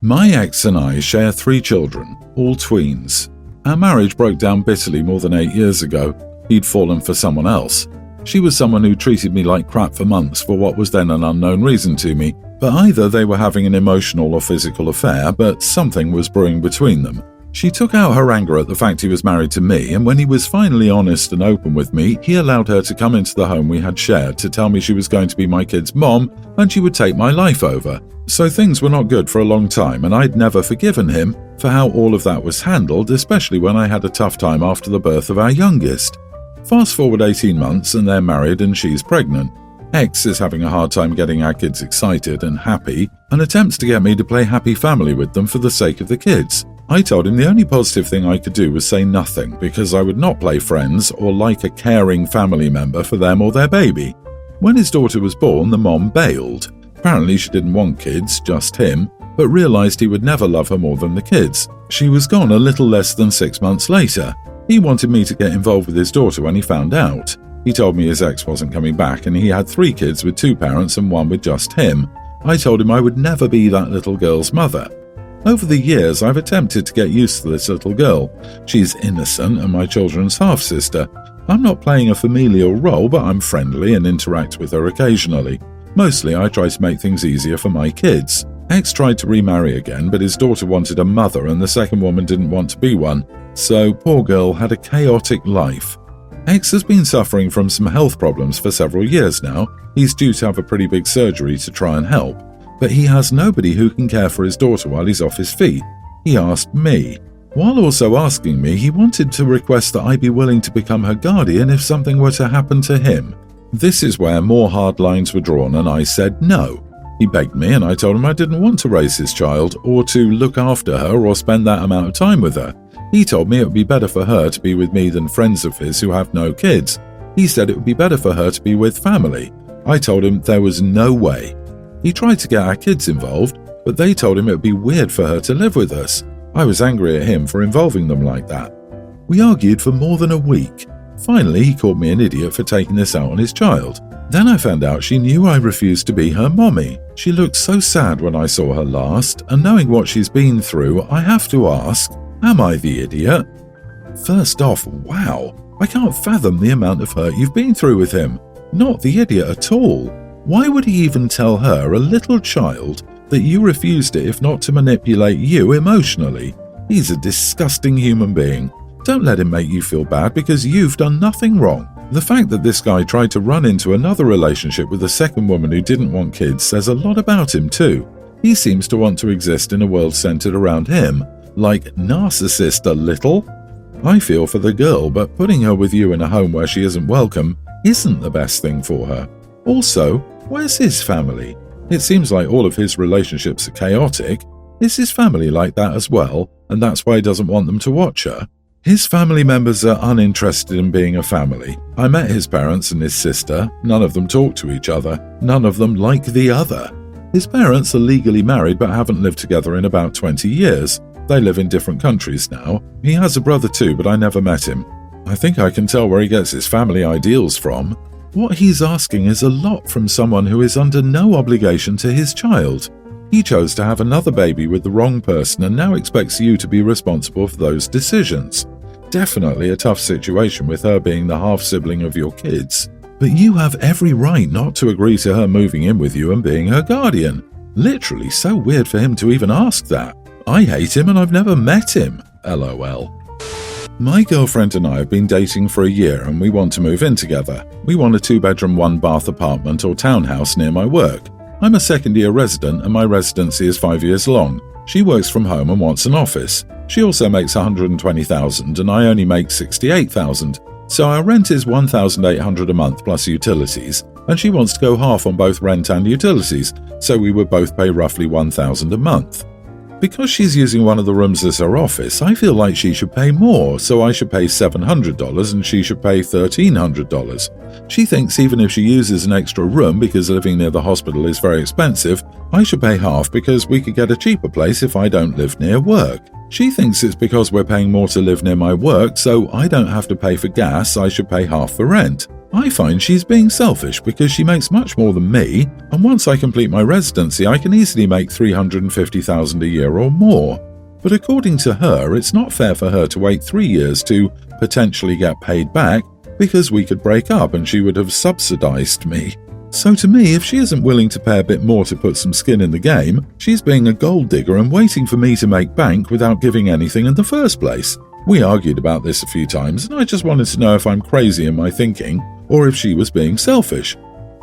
My ex and I share 3 children, all tweens. Our marriage broke down bitterly more than 8 years ago. He'd fallen for someone else. She was someone who treated me like crap for months for what was then an unknown reason to me, but either they were having an emotional or physical affair, but something was brewing between them. She took out her anger at the fact he was married to me, and when he was finally honest and open with me, he allowed her to come into the home we had shared to tell me she was going to be my kid's mom and she would take my life over. So things were not good for a long time, and I'd never forgiven him for how all of that was handled, especially when I had a tough time after the birth of our youngest. Fast forward 18 months and they're married and she's pregnant. Ex is having a hard time getting our kids excited and happy and attempts to get me to play happy family with them for the sake of the kids. I told him the only positive thing I could do was say nothing because I would not play friends or like a caring family member for them or their baby. When his daughter was born, the mom bailed. Apparently she didn't want kids, just him, but realized he would never love her more than the kids. She was gone a little less than 6 months later. He wanted me to get involved with his daughter when he found out. He told me his ex wasn't coming back and he had 3 kids with 2 parents and 1 with just him. I told him I would never be that little girl's mother. Over the years, I've attempted to get used to this little girl. She's innocent and my children's half-sister. I'm not playing a familial role, but I'm friendly and interact with her occasionally. Mostly, I try to make things easier for my kids. Ex tried to remarry again, but his daughter wanted a mother and the second woman didn't want to be one, so poor girl had a chaotic life. Ex has been suffering from some health problems for several years now. He's due to have a pretty big surgery to try and help. But he has nobody who can care for his daughter while he's off his feet. He asked me. While also asking me, he wanted to request that I be willing to become her guardian if something were to happen to him. This is where more hard lines were drawn and I said no. He begged me and I told him I didn't want to raise his child or to look after her or spend that amount of time with her. He told me it would be better for her to be with me than friends of his who have no kids. He said it would be better for her to be with family. I told him there was no way. He tried to get our kids involved, but they told him it would be weird for her to live with us. I was angry at him for involving them like that. We argued for more than a week. Finally, he called me an idiot for taking this out on his child. Then I found out she knew I refused to be her mommy. She looked so sad when I saw her last, and knowing what she's been through, I have to ask, am I the idiot? First off, wow, I can't fathom the amount of hurt you've been through with him. Not the idiot at all. Why would he even tell her, a little child, that you refused it if not to manipulate you emotionally? He's a disgusting human being. Don't let him make you feel bad because you've done nothing wrong. The fact that this guy tried to run into another relationship with a second woman who didn't want kids says a lot about him too. He seems to want to exist in a world centered around him, like narcissist a little. I feel for the girl, but putting her with you in a home where she isn't welcome isn't the best thing for her. Also, where's his family? It seems like all of his relationships are chaotic. Is his family like that as well, and that's why he doesn't want them to watch her? His family members are uninterested in being a family. I met his parents and his sister. None of them talk to each other. None of them like the other. His parents are legally married but haven't lived together in about 20 years. They live in different countries now. He has a brother too, but I never met him. I think I can tell where he gets his family ideals from. What he's asking is a lot from someone who is under no obligation to his child. He chose to have another baby with the wrong person and now expects you to be responsible for those decisions. Definitely a tough situation with her being the half-sibling of your kids. But you have every right not to agree to her moving in with you and being her guardian. Literally so weird for him to even ask that. I hate him and I've never met him. LOL. My girlfriend and I have been dating for a year and we want to move in together. We want a 2-bedroom, 1-bath apartment or townhouse near my work. I'm a second-year resident and my residency is 5 years long. She works from home and wants an office. She also makes $120,000 and I only make $68,000. So our rent is $1,800 a month plus utilities, and she wants to go half on both rent and utilities, so we would both pay roughly $1,000 a month. Because she's using one of the rooms as her office, I feel like she should pay more, so I should pay $700 and she should pay $1,300. She thinks even if she uses an extra room because living near the hospital is very expensive, I should pay half because we could get a cheaper place if I don't live near work. She thinks it's because we're paying more to live near my work, so I don't have to pay for gas, I should pay half the rent. I find she's being selfish because she makes much more than me, and once I complete my residency I can easily make $350,000 a year or more. But according to her, it's not fair for her to wait 3 years to potentially get paid back because we could break up and she would have subsidized me. So to me, if she isn't willing to pay a bit more to put some skin in the game, she's being a gold digger and waiting for me to make bank without giving anything in the first place. We argued about this a few times and I just wanted to know if I'm crazy in my thinking or if she was being selfish.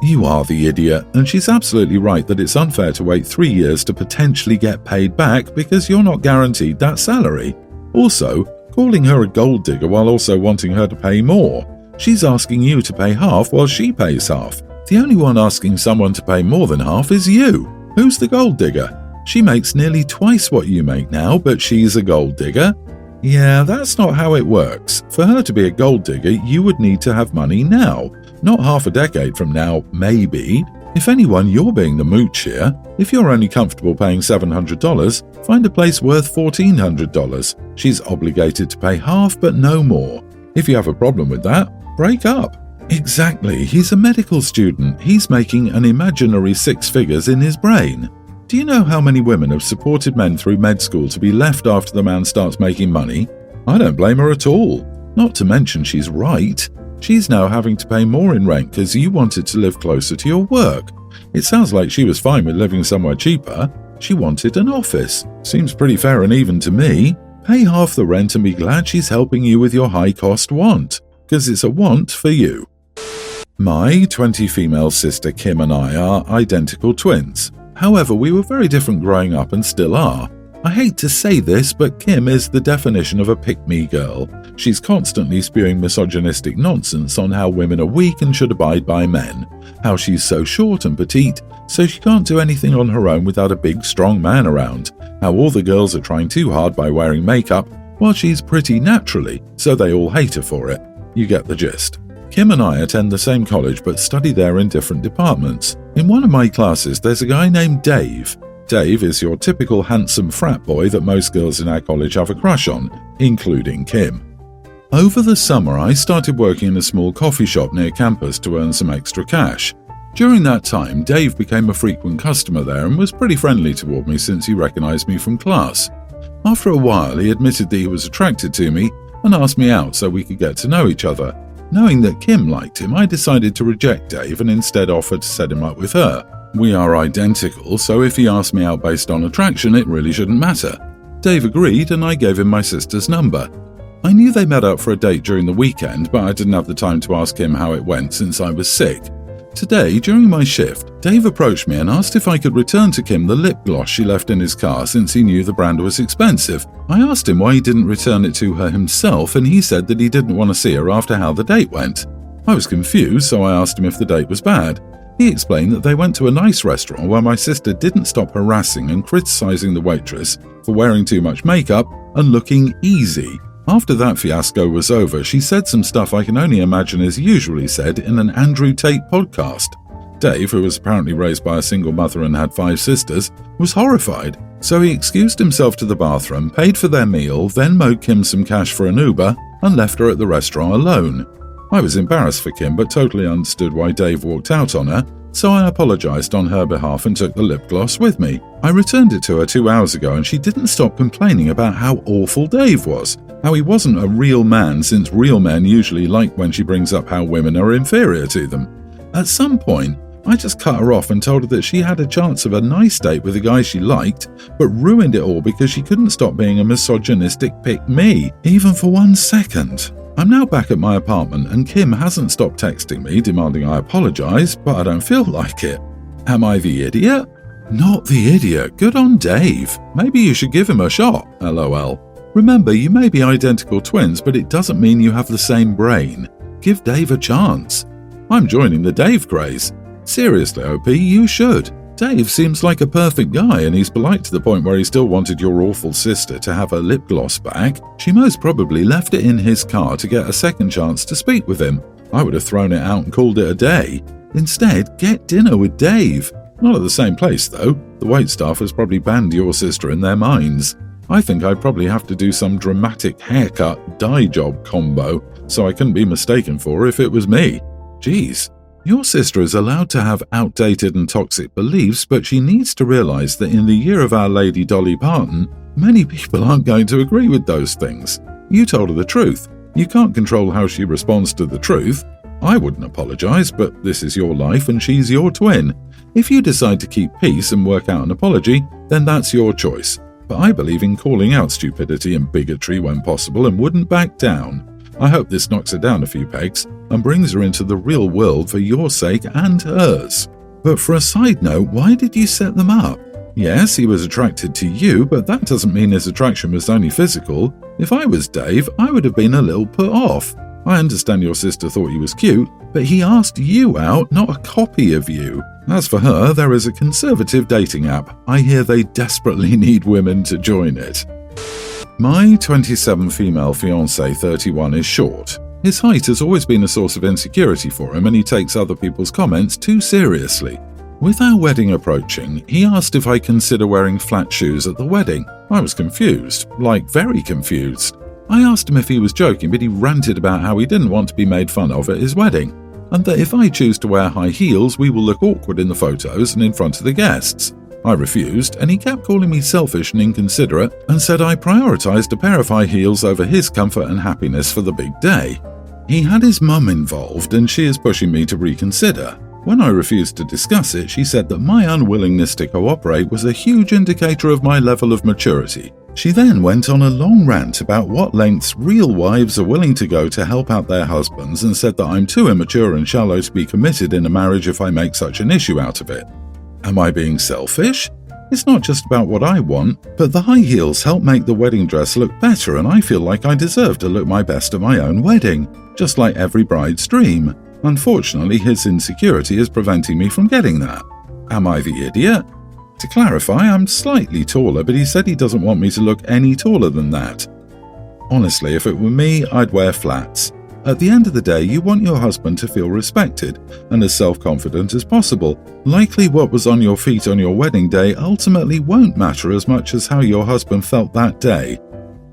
You are the idiot, and she's absolutely right that it's unfair to wait 3 years to potentially get paid back because you're not guaranteed that salary. Also, calling her a gold digger while also wanting her to pay more. She's asking you to pay half while she pays half. The only one asking someone to pay more than half is you. Who's the gold digger? She makes nearly twice what you make now, but she's a gold digger? Yeah, that's not how it works. For her to be a gold digger, you would need to have money now. Not half a decade from now, maybe. If anyone, you're being the mooch here. If you're only comfortable paying $700, find a place worth $1,400. She's obligated to pay half but no more. If you have a problem with that, break up. Exactly, he's a medical student. He's making an imaginary 6 figures in his brain. Do you know how many women have supported men through med school to be left after the man starts making money? I don't blame her at all. Not to mention she's right. She's now having to pay more in rent because you wanted to live closer to your work. It sounds like she was fine with living somewhere cheaper. She wanted an office. Seems pretty fair and even to me. Pay half the rent and be glad she's helping you with your high-cost want, because it's a want for you. My 20 female sister Kim and I are identical twins. However, we were very different growing up and still are. I hate to say this, but Kim is the definition of a pick-me girl. She's constantly spewing misogynistic nonsense on how women are weak and should abide by men, how she's so short and petite, so she can't do anything on her own without a big, strong man around, how all the girls are trying too hard by wearing makeup, while she's pretty naturally, so they all hate her for it. You get the gist. Kim and I attend the same college but study there in different departments. In one of my classes, there's a guy named Dave. Dave is your typical handsome frat boy that most girls in our college have a crush on, including Kim. Over the summer, I started working in a small coffee shop near campus to earn some extra cash. During that time, Dave became a frequent customer there and was pretty friendly toward me since he recognized me from class. After a while, he admitted that he was attracted to me and asked me out so we could get to know each other. Knowing that Kim liked him, I decided to reject Dave and instead offered to set him up with her. We are identical, so if he asked me out based on attraction, it really shouldn't matter. Dave agreed and I gave him my sister's number. I knew they met up for a date during the weekend, but I didn't have the time to ask him how it went since I was sick. Today, during my shift, Dave approached me and asked if I could return to Kim the lip gloss she left in his car since he knew the brand was expensive. I asked him why he didn't return it to her himself and he said that he didn't want to see her after how the date went. I was confused, so I asked him if the date was bad. He explained that they went to a nice restaurant where my sister didn't stop harassing and criticizing the waitress for wearing too much makeup and looking easy. After that fiasco was over, she said some stuff I can only imagine is usually said in an Andrew Tate podcast. Dave, who was apparently raised by a single mother and had 5 sisters, was horrified, so he excused himself to the bathroom, paid for their meal, then mowed Kim some cash for an Uber, and left her at the restaurant alone. I was embarrassed for Kim, but totally understood why Dave walked out on her, so I apologized on her behalf and took the lip gloss with me. I returned it to her 2 hours ago and she didn't stop complaining about how awful Dave was, how he wasn't a real man since real men usually like when she brings up how women are inferior to them. At some point, I just cut her off and told her that she had a chance of a nice date with a guy she liked, but ruined it all because she couldn't stop being a misogynistic pick-me, even for 1 second. I'm now back at my apartment and Kim hasn't stopped texting me demanding I apologize, but I don't feel like it. Am I the idiot? Not the idiot. Good on Dave. Maybe you should give him a shot, lol. Remember, you may be identical twins, but it doesn't mean you have the same brain. Give Dave a chance. I'm joining the Dave craze. Seriously, OP, you should. Dave seems like a perfect guy and he's polite to the point where he still wanted your awful sister to have her lip gloss back. She most probably left it in his car to get a second chance to speak with him. I would have thrown it out and called it a day. Instead, get dinner with Dave. Not at the same place though. The waitstaff has probably banned your sister in their minds. I think I'd probably have to do some dramatic haircut, dye job combo, so I couldn't be mistaken for her if it was me. Geez, your sister is allowed to have outdated and toxic beliefs, but she needs to realize that in the year of Our Lady Dolly Parton, many people aren't going to agree with those things. You told her the truth. You can't control how she responds to the truth. I wouldn't apologize, but this is your life and she's your twin. If you decide to keep peace and work out an apology, then that's your choice. But I believe in calling out stupidity and bigotry when possible and wouldn't back down. I hope this knocks her down a few pegs and brings her into the real world for your sake and hers. But for a side note, why did you set them up? Yes, he was attracted to you, but that doesn't mean his attraction was only physical. If I was Dave, I would have been a little put off. I understand your sister thought he was cute, but he asked you out, not a copy of you. As for her, there is a conservative dating app. I hear they desperately need women to join it. My 27 female fiancé 31 is short. His height has always been a source of insecurity for him and he takes other people's comments too seriously. With our wedding approaching, he asked if I consider wearing flat shoes at the wedding. I was confused, like very confused. I asked him if he was joking, but he ranted about how he didn't want to be made fun of at his wedding, and that if I choose to wear high heels, we will look awkward in the photos and in front of the guests. I refused, and he kept calling me selfish and inconsiderate and said I prioritized a pair of high heels over his comfort and happiness for the big day. He had his mum involved, and she is pushing me to reconsider. When I refused to discuss it, she said that my unwillingness to cooperate was a huge indicator of my level of maturity. She then went on a long rant about what lengths real wives are willing to go to help out their husbands and said that I'm too immature and shallow to be committed in a marriage if I make such an issue out of it. Am I being selfish? It's not just about what I want, but the high heels help make the wedding dress look better and I feel like I deserve to look my best at my own wedding, just like every bride's dream. Unfortunately, his insecurity is preventing me from getting that. Am I the idiot? To clarify, I'm slightly taller, but he said he doesn't want me to look any taller than that. Honestly, if it were me, I'd wear flats. At the end of the day, you want your husband to feel respected and as self-confident as possible. Likely what was on your feet on your wedding day ultimately won't matter as much as how your husband felt that day.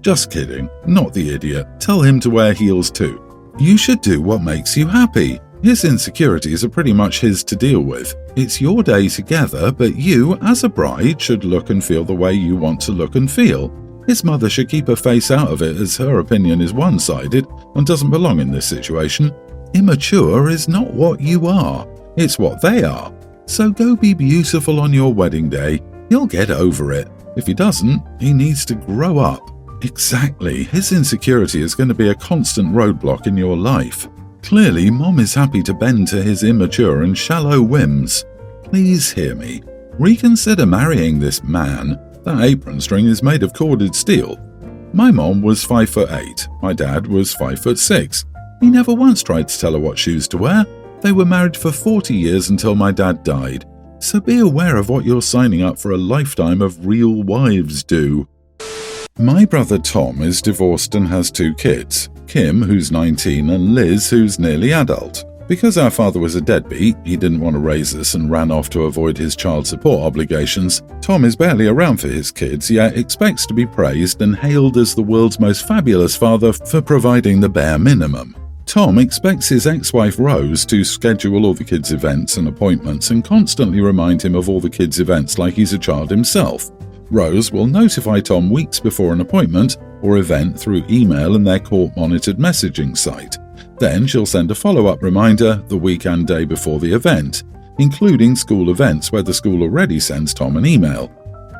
Just kidding, not the idiot. Tell him to wear heels too. You should do what makes you happy. His insecurities are pretty much his to deal with. It's your day together, but you, as a bride, should look and feel the way you want to look and feel. His mother should keep her face out of it as her opinion is one-sided and doesn't belong in this situation. Immature is not what you are, it's what they are. So go be beautiful on your wedding day. He'll get over it. If he doesn't, he needs to grow up. Exactly, his insecurity is going to be a constant roadblock in your life. Clearly, Mom is happy to bend to his immature and shallow whims. Please hear me. Reconsider marrying this man. That apron string is made of corded steel. My mom was 5'8", my dad was 5'6". He never once tried to tell her what shoes to wear. They were married for 40 years until my dad died. So be aware of what you're signing up for a lifetime of real wives do. My brother Tom is divorced and has 2 kids, Kim, who's 19, and Liz, who's nearly adult. Because our father was a deadbeat, he didn't want to raise us and ran off to avoid his child support obligations. Tom is barely around for his kids, yet expects to be praised and hailed as the world's most fabulous father for providing the bare minimum. Tom expects his ex-wife Rose to schedule all the kids' events and appointments and constantly remind him of all the kids' events like he's a child himself. Rose will notify Tom weeks before an appointment or event through email and their court-monitored messaging site. Then she'll send a follow-up reminder the week and day before the event, including school events where the school already sends Tom an email.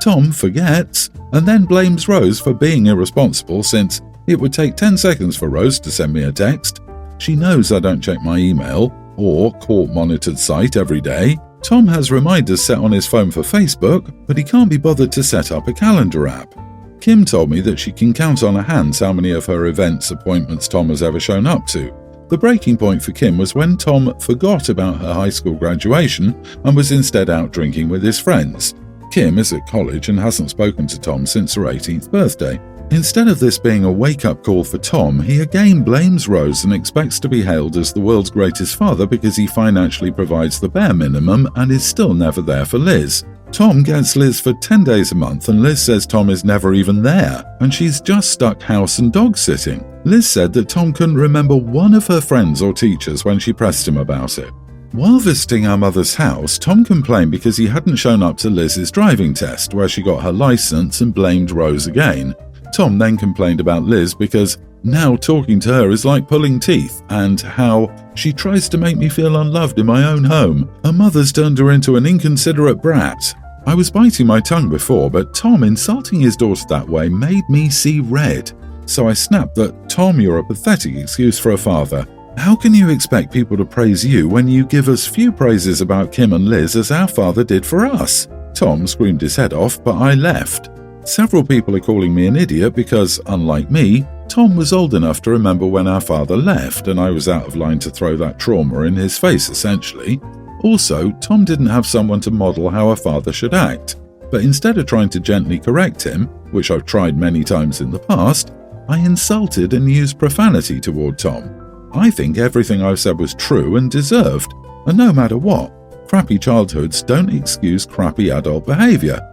Tom forgets and then blames Rose for being irresponsible since it would take 10 seconds for Rose to send me a text. She knows I don't check my email or court-monitored site every day. Tom has reminders set on his phone for Facebook, but he can't be bothered to set up a calendar app. Kim told me that she can count on her hands how many of her events appointments Tom has ever shown up to. The breaking point for Kim was when Tom forgot about her high school graduation and was instead out drinking with his friends. Kim is at college and hasn't spoken to Tom since her 18th birthday. Instead of this being a wake-up call for Tom, he again blames Rose and expects to be hailed as the world's greatest father because he financially provides the bare minimum and is still never there for Liz. Tom gets Liz for 10 days a month and Liz says Tom is never even there and she's just stuck house and dog sitting. Liz said that Tom couldn't remember one of her friends or teachers when she pressed him about it. While visiting our mother's house, Tom complained because he hadn't shown up to Liz's driving test where she got her license and blamed Rose again. Tom then complained about Liz because now talking to her is like pulling teeth and how she tries to make me feel unloved in my own home. Her mother's turned her into an inconsiderate brat. I was biting my tongue before, but Tom insulting his daughter that way made me see red. So I snapped that, Tom, you're a pathetic excuse for a father. How can you expect people to praise you when you give us few praises about Kim and Liz as our father did for us? Tom screamed his head off, but I left. Several people are calling me an idiot because, unlike me, Tom was old enough to remember when our father left and I was out of line to throw that trauma in his face, essentially. Also, Tom didn't have someone to model how a father should act. But instead of trying to gently correct him, which I've tried many times in the past, I insulted and used profanity toward Tom. I think everything I've said was true and deserved, and no matter what, crappy childhoods don't excuse crappy adult behavior.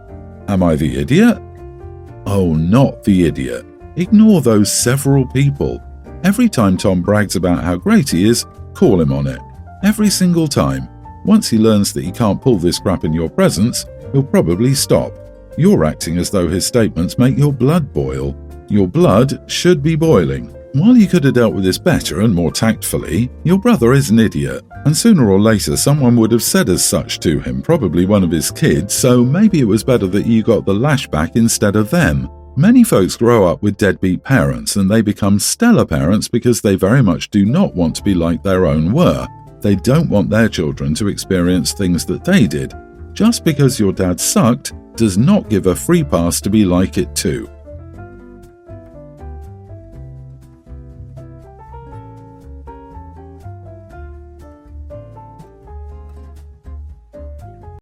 Am I the idiot? Oh, not the idiot. Ignore those several people. Every time Tom brags about how great he is, call him on it. Every single time. Once he learns that he can't pull this crap in your presence, he'll probably stop. You're acting as though his statements make your blood boil. Your blood should be boiling. While you could have dealt with this better and more tactfully, your brother is an idiot. And sooner or later someone would have said as such to him, probably one of his kids, so maybe it was better that you got the lashback instead of them. Many folks grow up with deadbeat parents and they become stellar parents because they very much do not want to be like their own were. They don't want their children to experience things that they did. Just because your dad sucked does not give a free pass to be like it too.